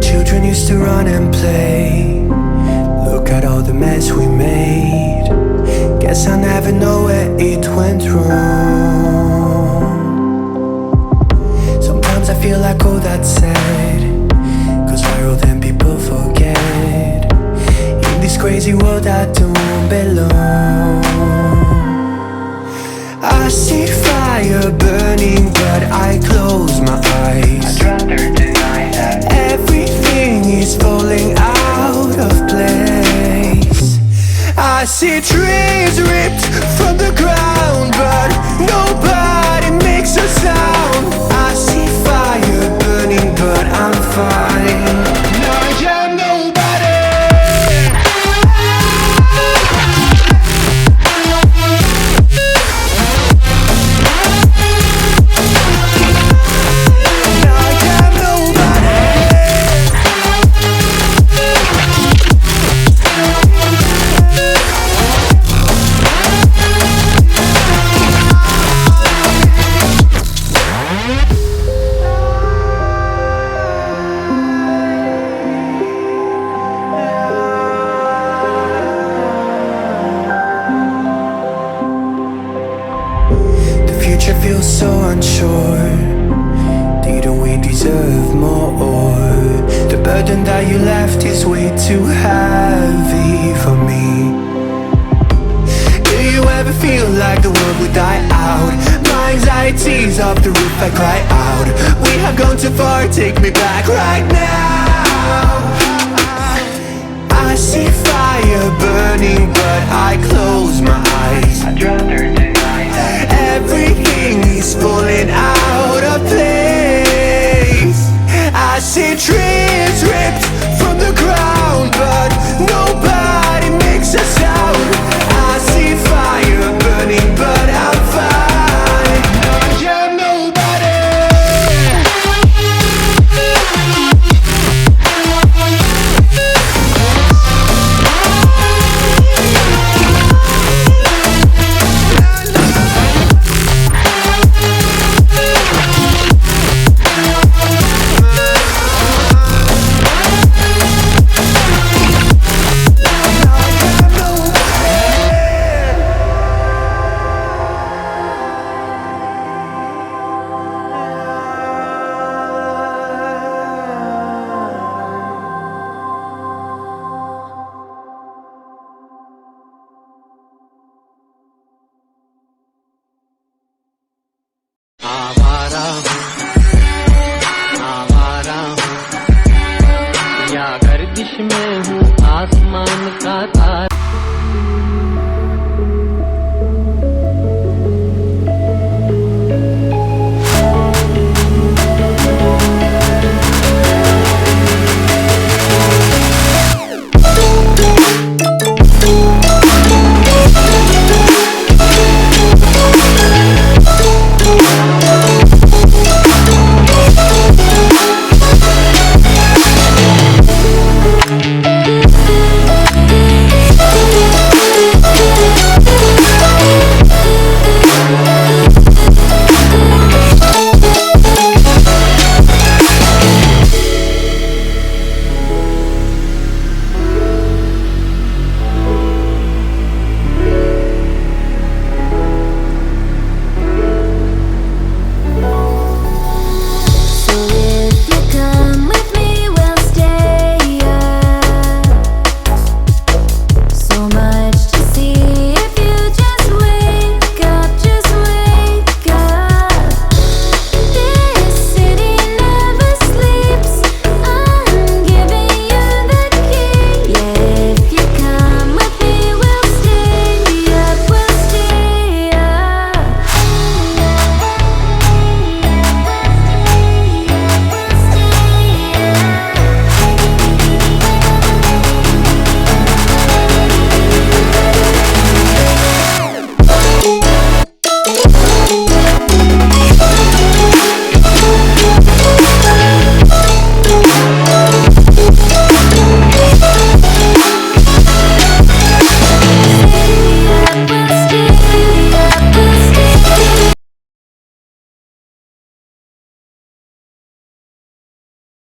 Children used to run and play. Look at all the mess we made. Guess I'll never know where it went wrong. Sometimes I feel like all that's sad, 'cause viral then people forget. In this crazy world I don't belong. I see fire burning but I close my eyes. I'd rather deny that everything is falling out of place. I see trees ripped from the ground but nobody makes a sound. I see fire burning but I'm fine. No, I'm nobody. Feels so unsure. Didn't we deserve more? The burden that you left is way too heavy for me. Do you ever feel like the world would die out? My anxiety's off the roof, I cry out. We have gone too far, take me back right now. I see fire burning but I close my eyes. I'd rather deny that everything is falling out of place. I see trees ripped from the ground but nobody makes a sound. I see fire burning but I'm fine. I'm nobody. या गर्दिश में हूँ आसमान का तारा।